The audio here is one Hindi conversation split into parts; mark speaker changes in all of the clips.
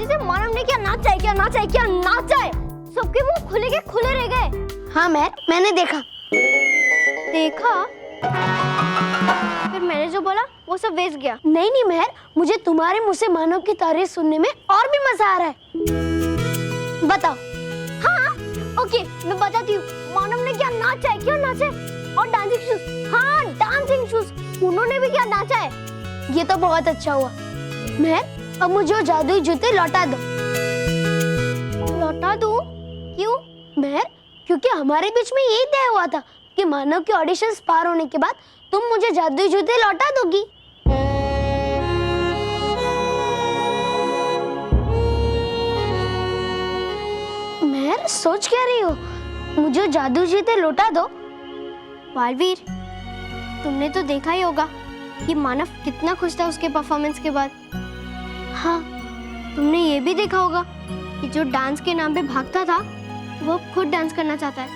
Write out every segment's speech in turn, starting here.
Speaker 1: तेजी से मानव ने क्या नाचा है, क्या नाचा है, क्या नाचा है। सबके मुंह खुले के खुले रह गए।
Speaker 2: हाँ मैंने देखा।
Speaker 1: फिर मैंने जो बोला वो सब वेस्ट गया।
Speaker 2: नहीं मेहर, मुझे तुम्हारे मुंह से मानव की तारीफ सुनने में और भी मजा आ रहा है। बताओ।
Speaker 1: हाँ ओके, मैं बताती हूँ। मानव ने क्या नाचा है, क्या नाचा है। और डांसिंग शूज, हाँ डांसिंग शूज, उन्होंने भी क्या नाचा है।
Speaker 2: ये तो बहुत अच्छा हुआ। मेहर, अब मुझे वो जादुई जूते लौटा दो।
Speaker 1: लौटा दूँ? क्यों?
Speaker 2: मेहर, क्योंकि हमारे बीच में यही तय हुआ था कि मानव के ऑडिशंस पार होने के बाद तुम मुझे जादुई जूते लौटा दोगी। मेहर, सोच क्या रही हो? मुझे जादुई जूते लौटा दो।
Speaker 1: बालवीर, तुमने तो देखा ही होगा कि मानव कितना खुश था उसके परफॉर्मेंस के बाद। हाँ, तुमने ये भी देखा होगा कि जो डांस के नाम पे भागता था वो खुद डांस करना चाहता है।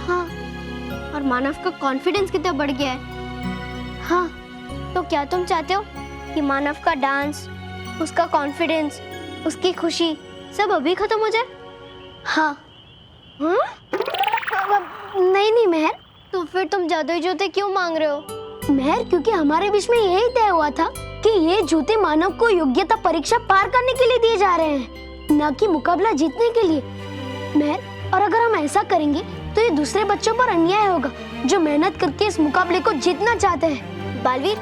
Speaker 1: हाँ, और मानव का कॉन्फिडेंस कितना बढ़ गया है। हाँ, तो क्या तुम चाहते हो कि मानव का डांस, उसका कॉन्फिडेंस, उसकी खुशी सब अभी खत्म हो जाए?
Speaker 2: हाँ। हाँ? नहीं मेहर।
Speaker 1: तो फिर तुम जादुई जूते क्यों मांग रहे हो?
Speaker 2: मेहर, क्योंकि हमारे बीच में यही तय हुआ था कि ये जूते मानव को योग्यता परीक्षा पार करने के लिए दिए जा रहे हैं, न कि मुकाबला जीतने के लिए। मेहर, और अगर हम ऐसा करेंगे तो ये दूसरे बच्चों पर अन्याय होगा जो मेहनत करके इस मुकाबले को जीतना चाहते हैं।
Speaker 1: बालवीर,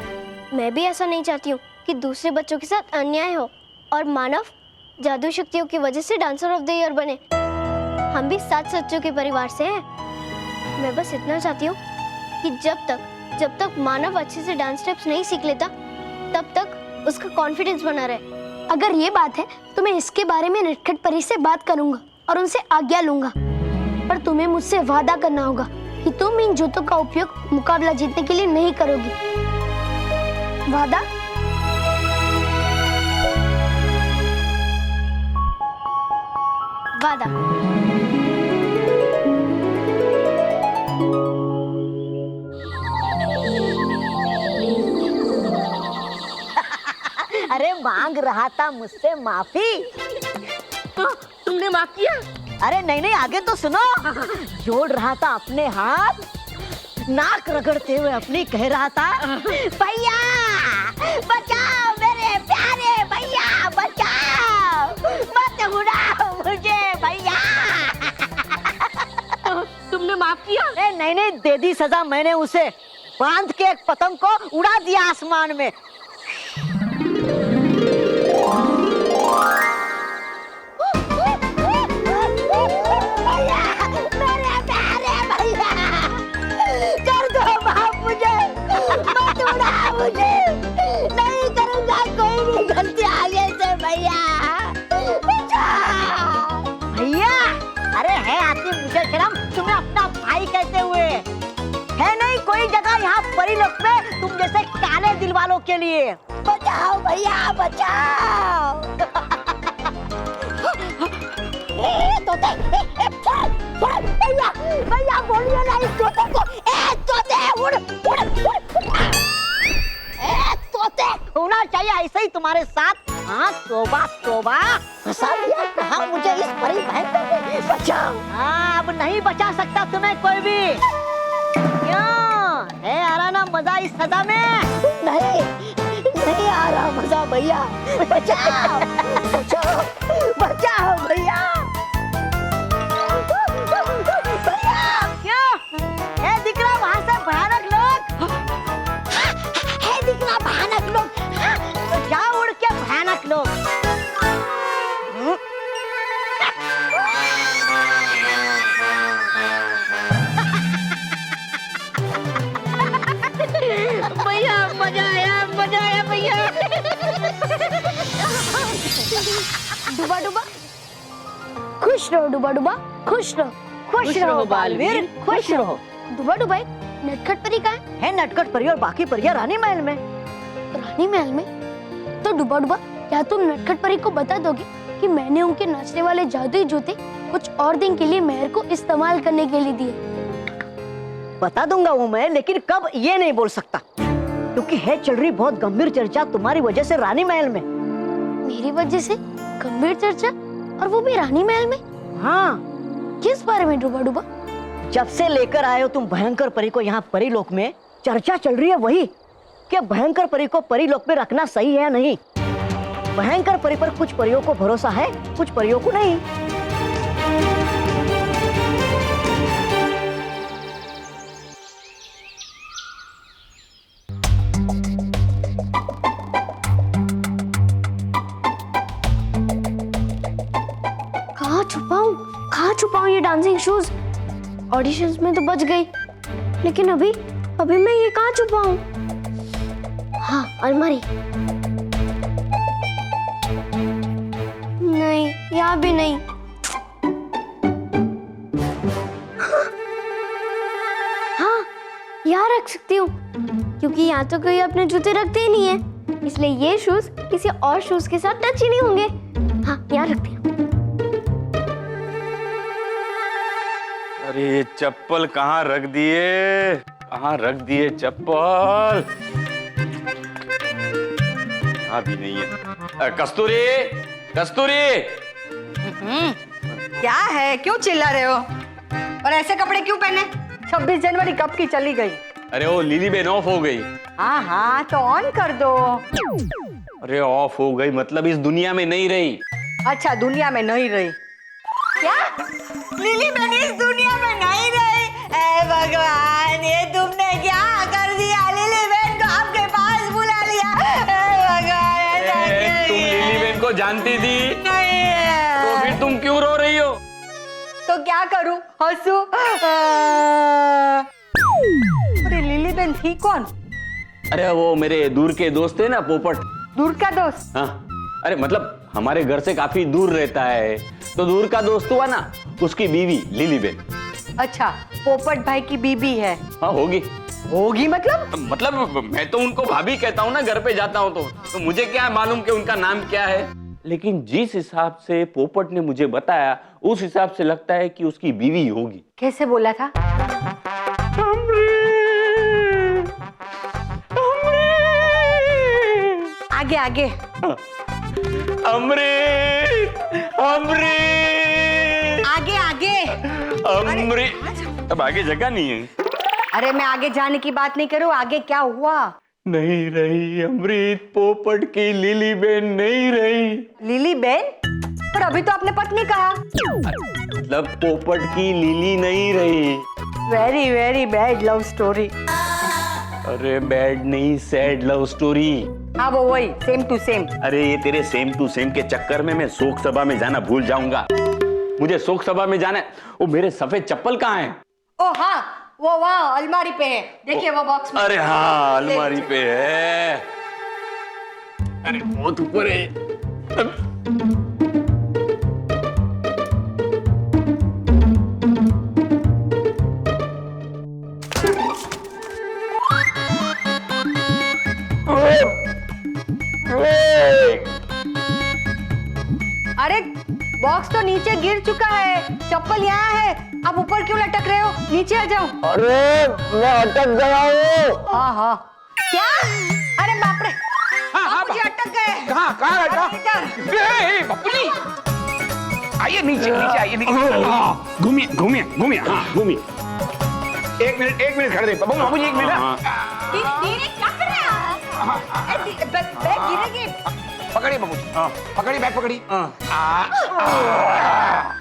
Speaker 1: मैं भी ऐसा नहीं चाहती हूँ कि दूसरे बच्चों के साथ अन्याय हो और मानव जादू शक्तियों की वजह से डांसर ऑफ द ईयर बने। हम भी 7 सच्चों के परिवार से हैं। मैं बस इतना चाहती हूँ कि जब तक मानव अच्छे से डांस स्टेप्स नहीं सीख लेता तब तक उसका कॉन्फिडेंस बना रहे।
Speaker 2: अगर ये बात है तो मैं इसके बारे में नटखट परी से बात करूंगा और उनसे आज्ञा लूंगा, पर तुम्हें मुझसे वादा करना होगा कि तुम इन जूतों का उपयोग मुकाबला जीतने के लिए नहीं करोगी। वादा?
Speaker 1: वादा।
Speaker 3: अरे मांग रहा था मुझसे माफी।
Speaker 4: तुमने माफ किया?
Speaker 3: अरे नहीं, आगे तो सुनो। जोड़ रहा था अपने हाथ, नाक रगड़ते हुए अपनी कह रहा था, भैया बचाओ, मेरे प्यारे भैया बचाओ, मत उड़ाओ मुझे भैया।
Speaker 4: तुमने माफ किया?
Speaker 3: अरे नहीं, दे दी सजा मैंने उसे। बांध के एक पतंग को उड़ा दिया आसमान में। मुझे नहीं करूंगा कोई भी गलती आगे से भैया। भैया, अरे है आती मुझे शर्म, तुम्हें अपना भाई कहते हुए। है नहीं कोई जगह यहाँ परिलोक में तुम जैसे काले दिल वालों के लिए। बचाओ भैया बचाओ। तोते, भैया बोलिए ना इस तोते को। तोते उड़ उड़ उड़। होना चाहिए ऐसे ही तुम्हारे साथ। हाँ तोबा तोबा, फंसा दिया कहाँ मुझे इस परी भयंकर ने। बचाओ। हाँ, अब नहीं बचा सकता तुम्हें कोई भी। क्यों है आ रहा ना मजा इस सजा में? नहीं आ रहा मजा भैया। बचाओ बचाओ बचाओ भैया। क्यों है दिख रहा वहां से भयानक लोग? है दिख रहा भयानक लोग? तो जाओ उड़ के भयानक लोग।
Speaker 4: भैया मजा आया भैया।
Speaker 2: डुबा डुबा खुश रहो, डुबा डुबा खुश रहो।
Speaker 4: खुश रहो बालवीर, खुश रहो।
Speaker 2: डुबा डुबा नटखट परी कहाँ
Speaker 3: है नटखट परी और बाकी परियां रानी महल में।
Speaker 2: रानी महल में? तो डुबा डुबा, क्या तुम नटखट परी को बता दोगे कि मैंने उनके नाचने वाले जादुई जूते कुछ और दिन के लिए मेहर को इस्तेमाल करने के लिए दिए?
Speaker 3: बता दूंगा वो मैं, लेकिन कब ये नहीं बोल सकता, क्योंकि है चल रही बहुत गंभीर चर्चा तुम्हारी वजह से रानी महल में।
Speaker 2: मेरी वजह से गंभीर चर्चा, और वो भी रानी महल में।
Speaker 3: हाँ,
Speaker 2: किस बारे में डूबा डूबा?
Speaker 3: जब से लेकर आए हो तुम भयंकर परी को यहाँ परीलोक में, चर्चा चल रही है वही कि भयंकर परी को परीलोक में रखना सही है या नहीं। भयंकर परी पर कुछ परियों को भरोसा है, कुछ परियों को नहीं।
Speaker 2: कहाँ छुपाऊं ये डांसिंग शूज? ऑडिशंस में तो बच गई, लेकिन अभी मैं ये कहाँ छुपाऊं? हाँ, अलमारी।
Speaker 1: नहीं, यहाँ भी नहीं।
Speaker 2: हाँ, यहाँ रख सकती हूँ,
Speaker 1: क्योंकि यहाँ तो कोई अपने जूते रखते ही नहीं है, इसलिए ये शूज किसी और शूज के साथ टच ही नहीं होंगे।
Speaker 2: हाँ, यहाँ रखती हूँ।
Speaker 5: अरे चप्पल कहाँ रख दिए? कहाँ रख दिए चप्पल? भी नहीं है। कस्तूरी, कस्तूरी।
Speaker 6: क्या है, क्यों चिल्ला रहे हो? और ऐसे कपड़े क्यों पहने? 26 जनवरी कब की चली गई?
Speaker 5: अरे वो लिली बेन ऑफ हो गई।
Speaker 6: हाँ हाँ, तो ऑन कर दो।
Speaker 5: अरे ऑफ हो गई मतलब इस दुनिया में नहीं रही।
Speaker 6: अच्छा, दुनिया में नहीं रही? क्या लिली बेन इस दुनिया में नहीं रही? ऐ भगवान, ये तुमने क्या कर दिया? लिली बेन को आपके पास बुला लिया। ऐ भगवान,
Speaker 5: तुम लिली बेन को जानती थी?
Speaker 6: नहीं।
Speaker 5: तो फिर तुम क्यों रो रही हो?
Speaker 6: तो क्या करूं, हंसू? अरे लिली बेन थी कौन?
Speaker 5: अरे वो मेरे दूर के दोस्त है ना, पोपट।
Speaker 6: दूर का दोस्त?
Speaker 5: हाँ, अरे मतलब हमारे घर से काफी दूर रहता है, तो दूर का दोस्त हुआ ना, उसकी बीवी लिली बेन।
Speaker 6: अच्छा, पोपट भाई की बीबी है?
Speaker 5: हाँ होगी।
Speaker 6: होगी मतलब
Speaker 5: मैं तो उनको भाभी कहता हूँ ना, घर पे जाता हूँ तो मुझे क्या मालूम कि उनका नाम क्या है। लेकिन जिस हिसाब से पोपट ने मुझे बताया, उस हिसाब से लगता है कि उसकी बीवी होगी।
Speaker 6: कैसे बोला था? आगे आगे।
Speaker 5: अमृत, अमृत,
Speaker 6: आगे आगे।
Speaker 5: अमृत। अब आगे जगह नहीं है।
Speaker 6: अरे मैं आगे जाने की बात नहीं करूँ, आगे क्या हुआ?
Speaker 5: नहीं रही अमृत, पोपट की लिली बेन नहीं रही।
Speaker 6: Lily Ben? पर अभी तो आपने पत्नी कहा।
Speaker 5: मतलब पोपट की लिली नहीं रही।
Speaker 6: Very very bad love story.
Speaker 5: अरे बैड नहीं, सैड लव स्टोरी।
Speaker 6: हाँ वो वही, सेम टू सेम।
Speaker 5: अरे ये तेरे सेम टू सेम के चक्कर में मैं शोक सभा में जाना भूल जाऊंगा। मुझे शोक सभा में जाना है। वो मेरे सफेद चप्पल कहाँ हैं?
Speaker 6: ओ हाँ, वो वहाँ अलमारी पे है, देखिए वो बॉक्स में।
Speaker 5: अरे हाँ, अलमारी पे है। अरे बहुत ऊपर है।
Speaker 6: अरे बॉक्स तो नीचे गिर चुका है, चप्पल यहाँ है, आप ऊपर क्यों लटक रहे हो? नीचे आ जाओ।
Speaker 5: अरे मैं अटक गया हूँ।
Speaker 6: हाँ हाँ। क्या? अरे बाप रे,
Speaker 7: हाँ,
Speaker 6: मुझे अटक गए।
Speaker 7: कहाँ
Speaker 6: इधर।
Speaker 7: बापू जी, आइए नीचे आइए नीचे। घूमिए घूमिए घूमिए, हाँ घूमिए। एक मिनट खड़े रहिए बाबू जी, एक मिनट।
Speaker 6: धीरे क्या कर रहे हैं? बैग गिरेगी।
Speaker 7: पकड़िए बाबू जी, पकड़िए बैग पकड़िए।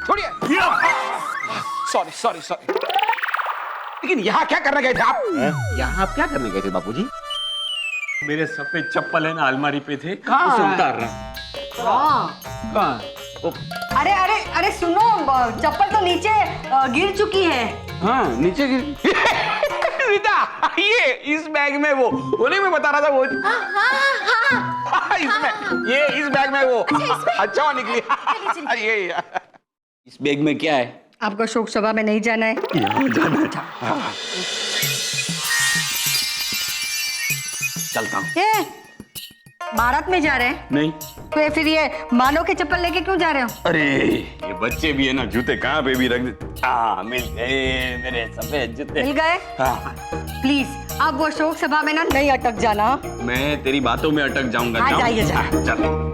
Speaker 7: छोड़िए। सॉरी। लेकिन यहाँ क्या करने गए थे आप? यहाँ आप क्या करने गए थे बापू जी?
Speaker 5: मेरे सफेद चप्पल है ना, अलमारी पे थे,
Speaker 7: कहाँ
Speaker 5: उसे
Speaker 7: है?
Speaker 5: उतार रहा।
Speaker 7: कहाँ?
Speaker 6: अरे अरे अरे सुनो, चप्पल तो नीचे गिर चुकी है।
Speaker 5: हाँ नीचे गिर।
Speaker 7: रीता, ये इस बैग में वो नहीं, मैं बता रहा था वो। इसमें ये इस बैग में वो। अच्छा वो निकली। ये
Speaker 5: इस बैग में क्या है?
Speaker 6: आपको शोक सभा में नहीं जाना है?
Speaker 5: यहाँ जाना था। चलता हूँ।
Speaker 6: ये भारत में जा रहे हैं?
Speaker 5: नहीं।
Speaker 6: तो फिर ये मानो के चप्पल लेके क्यों जा रहे हो?
Speaker 5: अरे ये बच्चे भी है ना, जूते कहाँ पे भी रख दे। हाँ मिल गए मेरे सफेद जूते।
Speaker 6: मिल गए?
Speaker 5: हाँ।
Speaker 6: प्लीज अब वो शोक सभा में ना नहीं अटक जाना।
Speaker 5: मैं तेरी बातों में अटक जाऊंगा।
Speaker 6: हाँ, जाइए, जाइए।
Speaker 5: चल।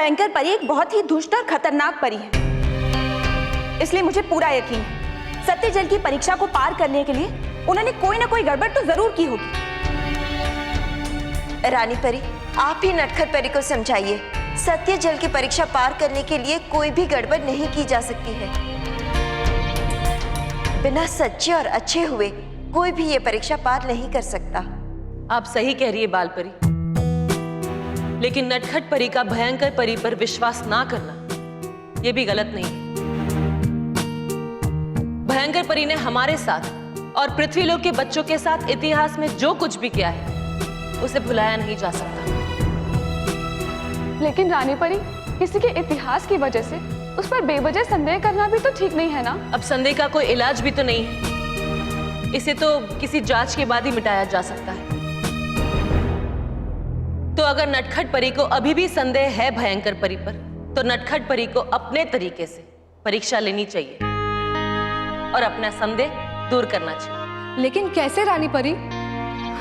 Speaker 8: भयंकर परी एक बहुत ही दुष्ट और खतरनाक परी है, इसलिए मुझे पूरा यकीन है सत्य जल की परीक्षा को पार करने के लिए उन्होंने कोई ना कोई गड़बड़ तो जरूर की होगी।
Speaker 9: रानी परी, आप ही नटखट परी को समझाइए। सत्य जल की परीक्षा पार करने के लिए कोई भी गड़बड़ नहीं की जा सकती है। बिना सच्चे और अच्छे हुए कोई भी ये परीक्षा पार नहीं कर सकता।
Speaker 4: आप सही कह रही है बाल परी, लेकिन नटखट परी का भयंकर परी पर विश्वास ना करना ये भी गलत नहीं है। भयंकर परी ने हमारे साथ और पृथ्वीलोक के बच्चों के साथ इतिहास में जो कुछ भी किया है उसे भुलाया नहीं जा सकता।
Speaker 10: लेकिन रानी परी, किसी के इतिहास की वजह से उस पर बेवजह संदेह करना भी तो ठीक नहीं है ना।
Speaker 4: अब संदेह का कोई इलाज भी तो नहीं है, इसे तो किसी जांच के बाद ही मिटाया जा सकता है। तो अगर नटखट परी को अभी भी संदेह है भयंकर परी पर, तो नटखट परी को अपने तरीके से परीक्षा लेनी चाहिए और अपना संदेह दूर करना चाहिए।
Speaker 10: लेकिन कैसे रानी परी?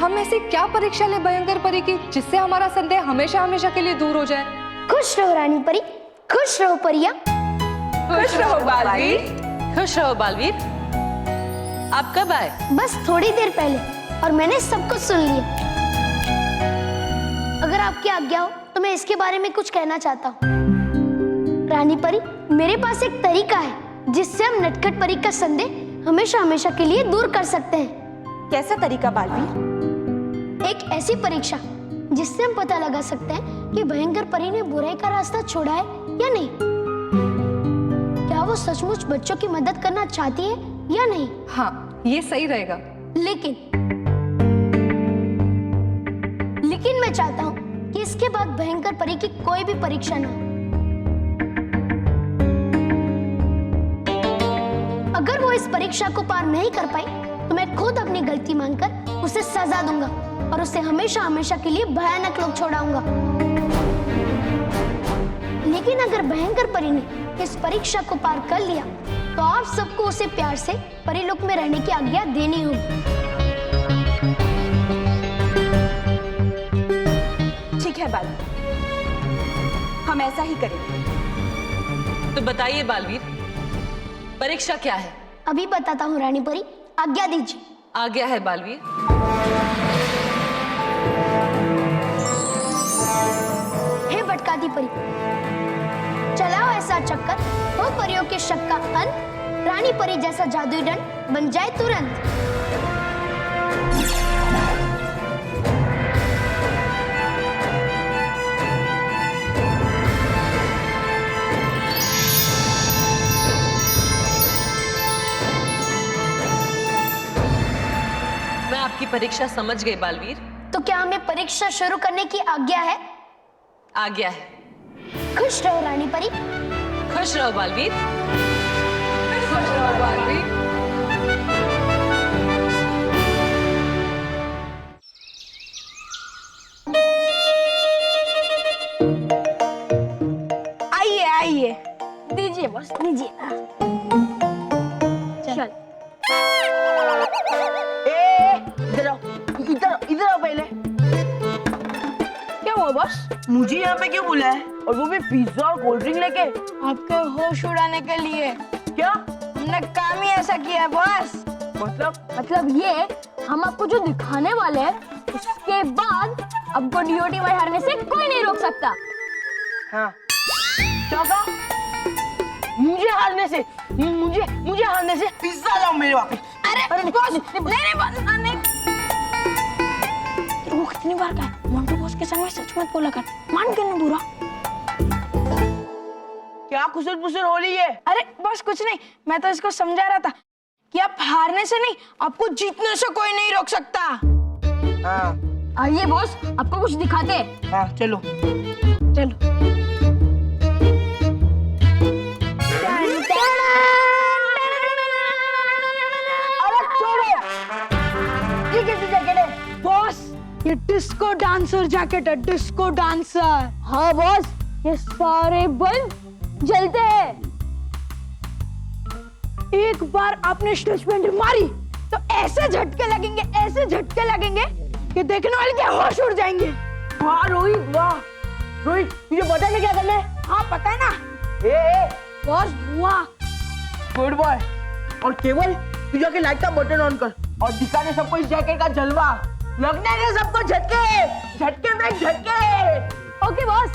Speaker 10: हम ऐसी क्या परीक्षा ले भयंकर परी की जिससे हमारा संदेह हमेशा हमेशा के लिए दूर हो जाए?
Speaker 2: खुश रहो रानी परी, खुश रहो परिया।
Speaker 10: खुश रहो बालवीर।
Speaker 4: खुश रहो बालवीर। आप कब आए?
Speaker 2: बस थोड़ी देर पहले, और मैंने सब कुछ सुन लिया। अगर आपकी आज्ञा हो तो मैं इसके बारे में कुछ कहना चाहता हूँ। रानी परी, मेरे पास एक तरीका है जिससे हम नटखट परी का संदेह हमेशा हमेशा के लिए दूर कर सकते हैं।
Speaker 8: कैसा तरीका बालवीर?
Speaker 2: एक ऐसी परीक्षा जिससे हम पता लगा सकते हैं कि भयंकर परी ने बुराई का रास्ता छोड़ा है या नहीं। क्या वो सचमुच बच्चों की मदद करना चाहती है या नहीं।
Speaker 10: हाँ, ये सही रहेगा।
Speaker 2: लेकिन मैं चाहता हूँ कि इसके बाद भयंकर परी की कोई भी परीक्षा ना हो। अगर वो इस परीक्षा को पार नहीं कर पाई तो मैं खुद अपनी गलती मानकर उसे सजा दूंगा और उसे हमेशा हमेशा के लिए भयानक लोक छोड़ाऊंगा। लेकिन अगर भयंकर परी ने इस परीक्षा को पार कर लिया तो आप सबको उसे प्यार से परीलोक में रहने की आज्ञा देनी होगी।
Speaker 8: ठीक है बालवीर, हम ऐसा ही करेंगे।
Speaker 4: तो बताइए बालवीर, परीक्षा क्या है?
Speaker 2: अभी बताता हूँ रानी परी, आज्ञा दीजिए।
Speaker 4: आज्ञा है बालवीर।
Speaker 2: हे भटकाती परी, चलाओ ऐसा चक्कर हो परियों के शक का अंत, रानी परी जैसा जादुई दंड बन जाए तुरंत।
Speaker 4: मैं आपकी परीक्षा समझ गई बालवीर।
Speaker 2: तो क्या हमें परीक्षा शुरू करने की आज्ञा है?
Speaker 4: आज्ञा है।
Speaker 2: खुश रहो रानी परी।
Speaker 4: खुश रहो बालवीर।
Speaker 10: खुश रहो बालवीर।
Speaker 2: आइए आइए, दीजिए बस दीजिए। चल
Speaker 6: इधर आओ पहले।
Speaker 2: क्या हुआ बॉस?
Speaker 6: मुझे यहाँ पे क्यों बुलाया है? और वो भी पिज्जा और कोल्ड ड्रिंक लेके?
Speaker 2: आपके होश उड़ाने के लिए।
Speaker 6: क्या?
Speaker 2: हमने काम ही ऐसा किया है बॉस। मतलब ये, हम आपको जो दिखाने वाले हैं उसके बाद आपको डीओटी में हारने से कोई नहीं रोक सकता।
Speaker 6: हाँ। क्या कहा? मुझे हारने से? मुझे हारने से? पिज्जा लाओ मेरे वापस।
Speaker 2: अरे बॉस, नहीं वो कितनी बार कहा मोंटू बॉस के सामने सच मत बोला कर, मान के नहीं बुरा।
Speaker 6: क्या खुसर पुसर हो रही है?
Speaker 2: अरे बॉस कुछ नहीं, मैं तो इसको समझा रहा था कि आप हारने से नहीं, आपको जीतने से कोई नहीं रोक सकता।
Speaker 6: हाँ।
Speaker 2: आइए बॉस, आपको कुछ दिखाते हैं।
Speaker 6: हाँ चलो।
Speaker 2: चलो। बॉस, ये डिस्को डांसर जैकेट है, डिस्को डांसर। हाँ बॉस, ये सारे बल्ब जलते हैं। एक बार आपने स्टेज पे एंट्री मारी तो ऐसे झटके लगेंगे कि देखने वाले के होश उड़ जाएंगे।
Speaker 6: वाह रोहित, वाह। रोहित, मुझे पता नहीं क्या करना है। हाँ पता है ना। ए बॉस बुआ। Good boy. और केवल तू जाके लाइट का बटन ऑन कर और दिखा दे सबको इस जैकेट का जलवा। लगने दे सबको झटके, झटके में झटके।
Speaker 2: Okay boss.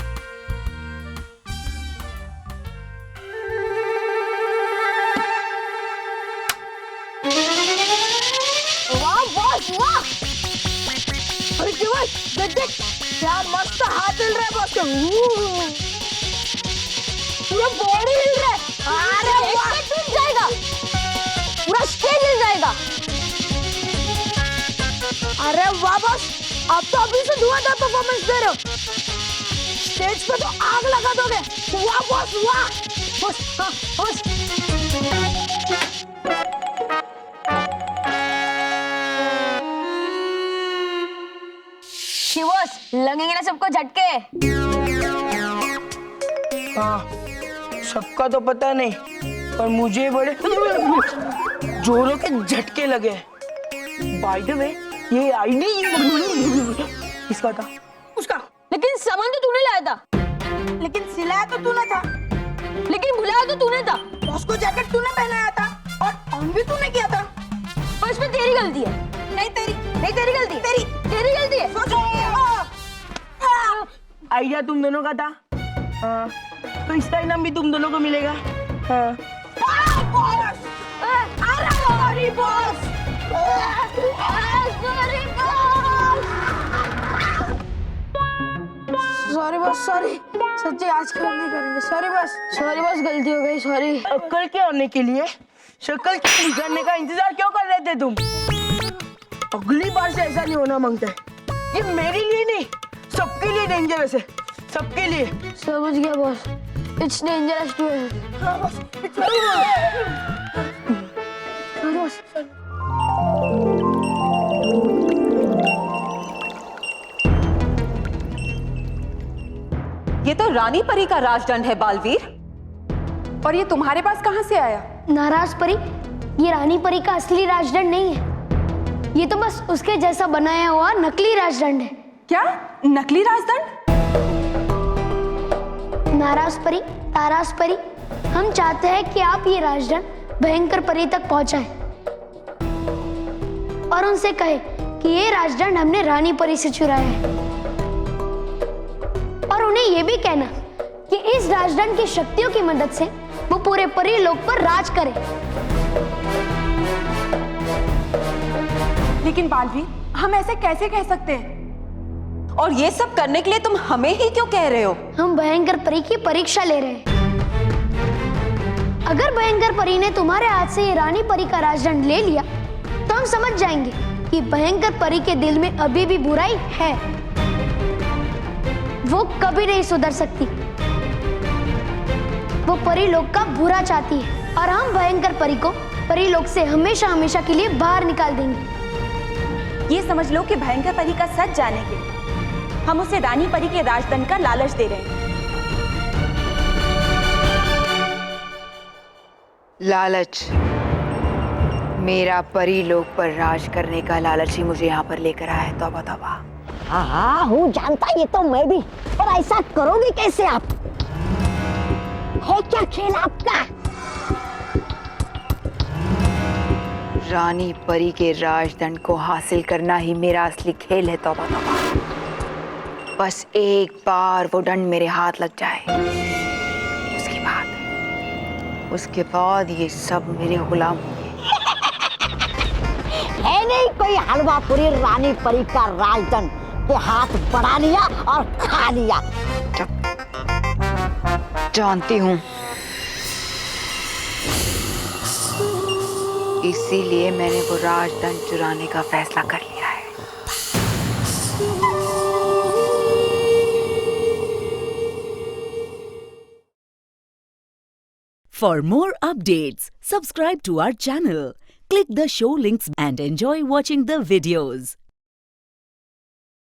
Speaker 6: वाह बॉस वाह। अरे केवल देख देख क्या मस्त हाथ हिल रहा है बॉस का। पूरा बॉडी हिल रहा है। अरे वाह
Speaker 2: टूट जाएगा, पूरा स्टेज हिल जाएगा।
Speaker 6: अरे वाह बॉस, आप तो अभी से धुआंधार परफॉर्मेंस दे रहे हो। स्टेज पे तो आग लगा दोगे। वाह बॉस वाह। बॉस हाँ बॉस।
Speaker 2: बॉस लगेंगे ना सबको झटके।
Speaker 6: हाँ सबका तो पता नहीं, पर मुझे बड़े जोरों के झटके लगे। बाय द वे ये आईडी किसका था? उसका।
Speaker 2: लेकिन सामान तो तूने लाया था।
Speaker 6: लेकिन सिलाया तो तूने था।
Speaker 2: लेकिन बुलाया तो तूने था।
Speaker 6: बॉस को जैकेट तूने पहनाया था और ऑन भी तूने किया था।
Speaker 2: पर इसमें तेरी गलती है।
Speaker 6: नहीं तेरी
Speaker 2: गलती है। तेरी गलती है।
Speaker 6: आइडिया तुम दोनों का था। हाँ तो इसका इनाम भी तुम दोनों को मिलेगा। हाँ। सॉरी बॉस सॉरी, सच्ची आज के और नहीं करेंगे। सॉरी बॉस गलती हो गई। सॉरी। अक्ल के होने के लिए शक्ल के बिगड़ने का इंतजार क्यों कर रहे थे तुम? अगली बार से ऐसा नहीं होना मांगते। ये मेरे लिए नहीं, सबके लिए डेंजरस है, सबके लिए।
Speaker 2: समझ गया boss. It's dangerous to health.
Speaker 6: हाँ बॉस, सॉरी बॉस।
Speaker 8: ये तो रानी परी का राजदंड है बालवीर। और ये तुम्हारे पास कहां से आया?
Speaker 2: नाराज परी, ये रानी परी का असली राजदंड नहीं है। ये तो बस उसके जैसा बनाया हुआ नकली राजदंड है।
Speaker 8: क्या नकली राजदंड?
Speaker 2: नाराज परी, ताराज परी, हम चाहते हैं कि आप ये राजदंड भयंकर परी तक पहुंचाएं और उनसे कहे कि ये राजदंड हमने रानी परी से चुराया है। और उन्हें ये भी कहना कि इस राजदंड की शक्तियों की मदद से वो पूरे परी लोक पर राज करे।
Speaker 8: लेकिन बालवीर, हम ऐसे कैसे कह सकते हैं? और ये सब करने के लिए तुम हमें ही क्यों कह रहे हो?
Speaker 2: हम भयंकर परी की परीक्षा ले रहे हैं। अगर भयंकर परी ने तुम्हारे हाथ से ये रानी परी का राजदंड ले लिया तो हम समझ जाएंगे कि भयंकर परी के दिल में अभी भी बुराई है। वो कभी नहीं सुधर सकती। वो परी लोक का बुरा चाहती है और हम भयंकर परी को परी लोक से हमेशा हमेशा के लिए बाहर निकाल देंगे।
Speaker 8: ये समझ लो कि भयंकर परी का सच जानने के लिए हम उसे रानी परी के राजदंड का लालच दे रहे हैं।
Speaker 11: लालच? मेरा परी लोक पर राज करने का लालच ही मुझे यहाँ पर लेकर आया है। तौबा तौबा।
Speaker 3: हाँ हूँ जानता, ये तो मैं भी। पर ऐसा करोगे कैसे आप? है क्या खेल आपका?
Speaker 11: रानी परी के राजदंड को हासिल करना ही मेरा असली खेल है। तौबा तौबा। बस एक बार वो दंड मेरे हाथ लग जाए, उसके बाद ये सब मेरे गुलाम होंगे।
Speaker 3: है नहीं कोई हलवा पूरी रानी परी का राजदंड के हाथ बढ़ा लिया और खा लिया।
Speaker 11: जानती हूँ, इसीलिए मैंने वो राजदंड चुराने का फैसला कर लिया है।
Speaker 12: For more updates, subscribe to our channel, click the show links and enjoy watching the videos.